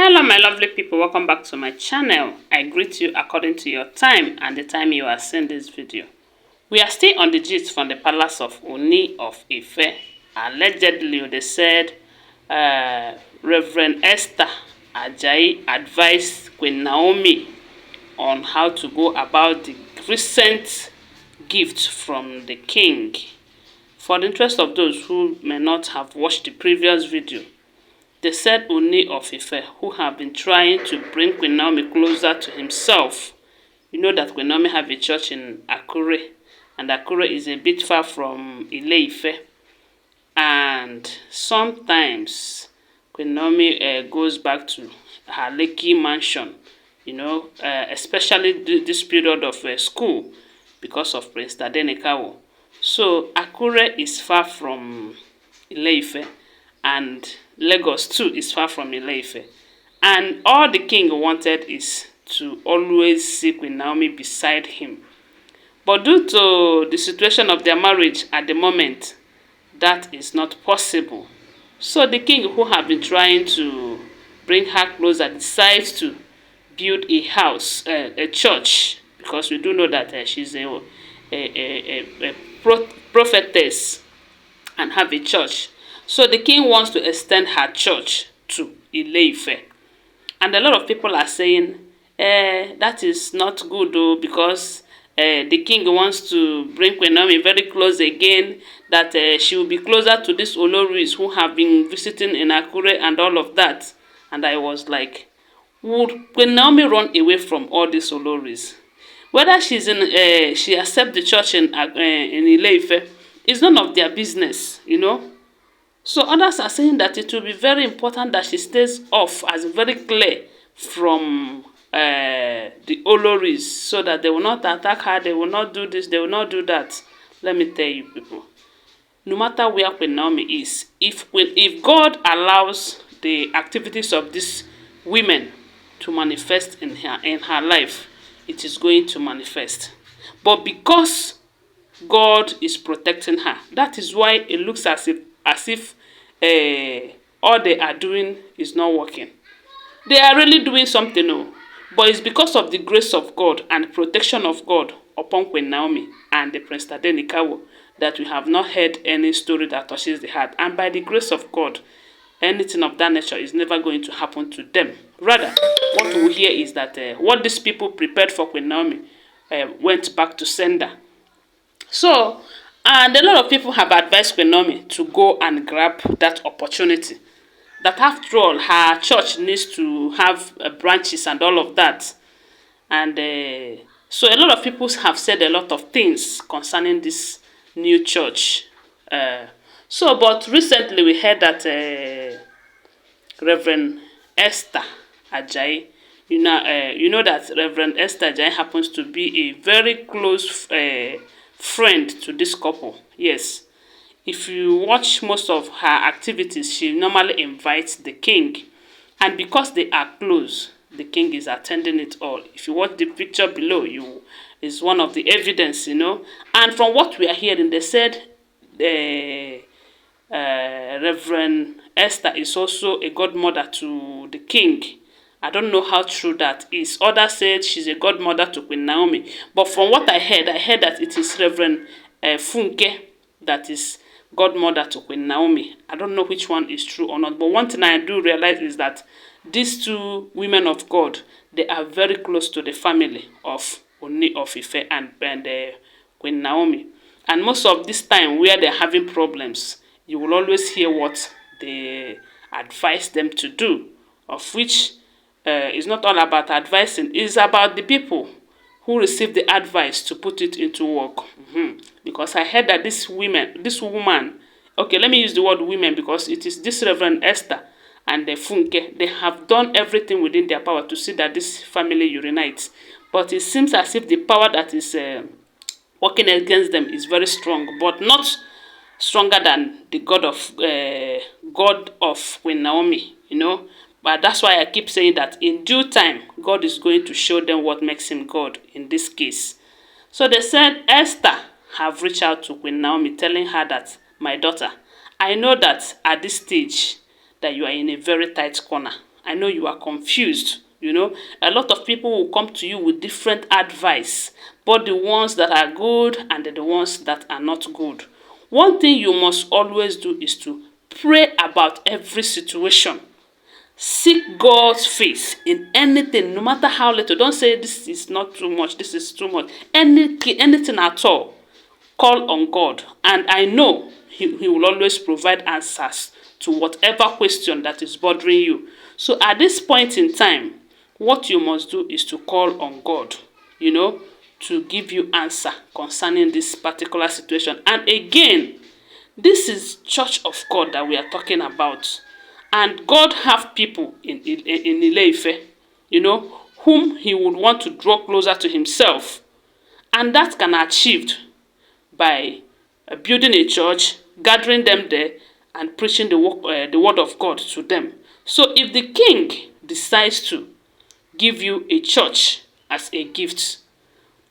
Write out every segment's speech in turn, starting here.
Hello my lovely people, welcome back to my channel. I greet you according to your time and the time you are seeing this video. We are still on the gist from the palace of Ooni of Ife. Allegedly, they said Reverend Esther Ajayi advised Queen Naomi on how to go about the recent gift from the king. For the interest of those who may not have watched the previous video, they said Ooni of Ife, who have been trying to bring Queen Naomi closer to himself. You know that Queen Naomi have a church in Akure, and Akure is a bit far from Ile-Ife. And sometimes Queen Naomi goes back to her Lekki mansion, especially this period of school because of Prince Tadenikawo. So Akure is far from Ile-Ife, and Lagos too is far from Ile-Ife. And all the king wanted is to always see Queen Naomi beside him. But due to the situation of their marriage at the moment, that is not possible. So the king, who have been trying to bring her closer, decides to build a house, a church, because we do know that she's a prophetess and have a church. So the king wants to extend her church to Ile-Ife. And a lot of people are saying, that is not good though, because the king wants to bring Queen Naomi very close again, that she will be closer to these Olories who have been visiting in Akure and all of that. And I was like, would Queen Naomi run away from all these Olories? Whether she's in, she accepts the church in Ile-Ife is none of their business, So others are saying that it will be very important that she stays off, as very clear from the Olories, so that they will not attack her, they will not do this, they will not do that. Let me tell you people, no matter where Queen Naomi is, if God allows the activities of these women to manifest in her life, it is going to manifest. But because God is protecting her, that is why it looks as if all they are doing is not working. They are really doing something, but it's because of the grace of God and protection of God upon Queen Naomi and the Prince Tadenikawo that we have not heard any story that touches the heart. And by the grace of God, anything of that nature is never going to happen to them. Rather, what we hear is that what these people prepared for Queen Naomi went back to sender. So, and a lot of people have advised Queen Naomi to go and grab that opportunity. That after all, her church needs to have branches and all of that. And so a lot of people have said a lot of things concerning this new church. But recently we heard that Reverend Esther Ajayi, you know that Reverend Esther Ajayi happens to be a very close friend to this couple. Yes, if you watch most of her activities, she normally invites the king, and because they are close, the king is attending it all. If you watch the picture below, is one of the evidence, And from what we are hearing, they said Reverend Esther is also a godmother to the king. I don't know how true that is. Others said she's a godmother to Queen Naomi. But from what I heard that it is Reverend Funke that is godmother to Queen Naomi. I don't know which one is true or not. But one thing I do realize is that these two women of God, they are very close to the family of Ooni of Ife and Queen Naomi. And most of this time where they're having problems, you will always hear what they advise them to do, of which it's not all about advising. It's about the people who receive the advice to put it into work. Because I heard that this woman, okay, let me use the word women because it is this Reverend Esther and the Funke, they have done everything within their power to see that this family unites. But it seems as if the power that is working against them is very strong, but not stronger than the God of Queen Naomi, But that's why I keep saying that in due time, God is going to show them what makes him God in this case. So they said Esther have reached out to Queen Naomi, telling her that, my daughter, I know that at this stage that you are in a very tight corner. I know you are confused. You know, a lot of people will come to you with different advice, both the ones that are good and the ones that are not good. One thing you must always do is to pray about every situation. Seek God's face in anything, no matter how little. Don't say this is not too much, this is too much. Anything at all, call on God. And I know he will always provide answers to whatever question that is bothering you. So at this point in time, what you must do is to call on God, you know, to give you answer concerning this particular situation. And again, this is Church of God that we are talking about. And God have people in Ife, you know, whom he would want to draw closer to himself. And that can be achieved by building a church, gathering them there, and preaching the word of God to them. So if the king decides to give you a church as a gift,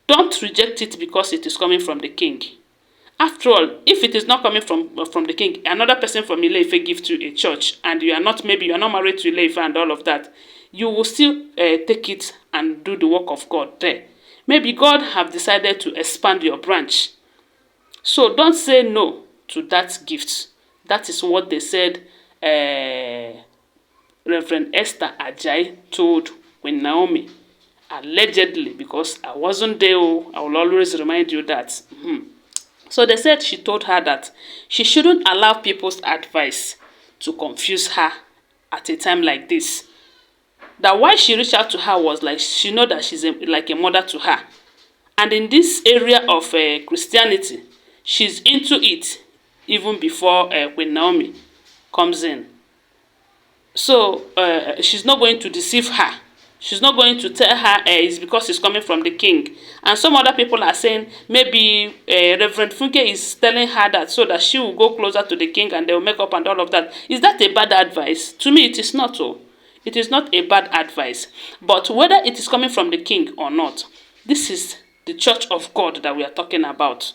don't reject it because it is coming from the king. After all, if it is not coming from the king, another person from Ile-Ife gives you a church, and you are not, maybe you are not married to Ile-Ife and all of that, you will still take it and do the work of God there. Maybe God have decided to expand your branch. So don't say no to that gift. That is what they said Reverend Esther Ajayi told Queen Naomi. Allegedly, because I wasn't there. I will always remind you that. So they said she told her that she shouldn't allow people's advice to confuse her at a time like this. That why she reached out to her was like she know that she's like a mother to her. And in this area of Christianity, she's into it even before Queen Naomi comes in. So she's not going to deceive her. She's not going to tell her it's because it's coming from the king. And some other people are saying maybe Reverend Funke is telling her that so that she will go closer to the king and they will make up and all of that. Is that a bad advice? To me, it is not. It is not a bad advice. But whether it is coming from the king or not, this is the church of God that we are talking about.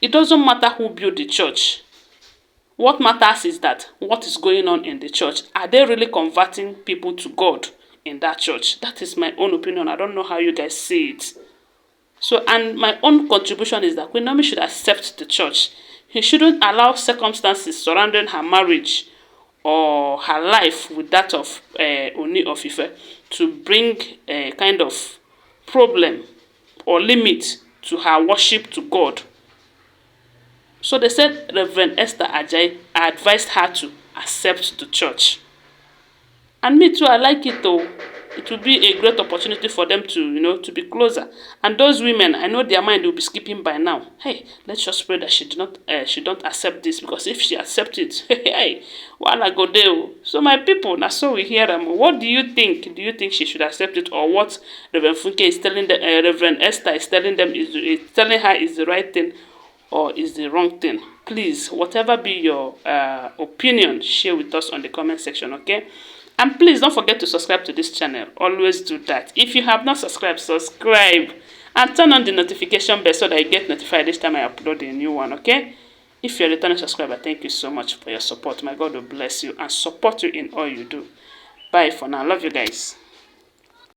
It doesn't matter who built the church. What matters is that what is going on in the church. Are they really converting people to God in that church? That is my own opinion. I don't know how you guys see it. So, and my own contribution is that Queen Naomi should accept the church. He shouldn't allow circumstances surrounding her marriage or her life with that of Ooni of Ife to bring a kind of problem or limit to her worship to God. So they said Reverend Esther Ajayi advised her to accept the church. And me too, I like it though. It will be a great opportunity for them to, you know, to be closer. And those women, I know their mind will be skipping by now. Hey, let's just pray that she don't accept this, because if she accepts it, hey, while I go there. So my people, now so we hear them. What do you think? Do you think she should accept it, or what Reverend Funke is telling the Reverend Esther is telling them is telling her is the right thing, or is the wrong thing? Please, whatever be your opinion, share with us on the comment section, okay? And please don't forget to subscribe to this channel. Always do that. If you have not subscribed, subscribe and turn on the notification bell so that you get notified each time I upload a new one, okay? If you're a returning subscriber, thank you so much for your support. My God will bless you and support you in all you do. Bye for now. Love you guys.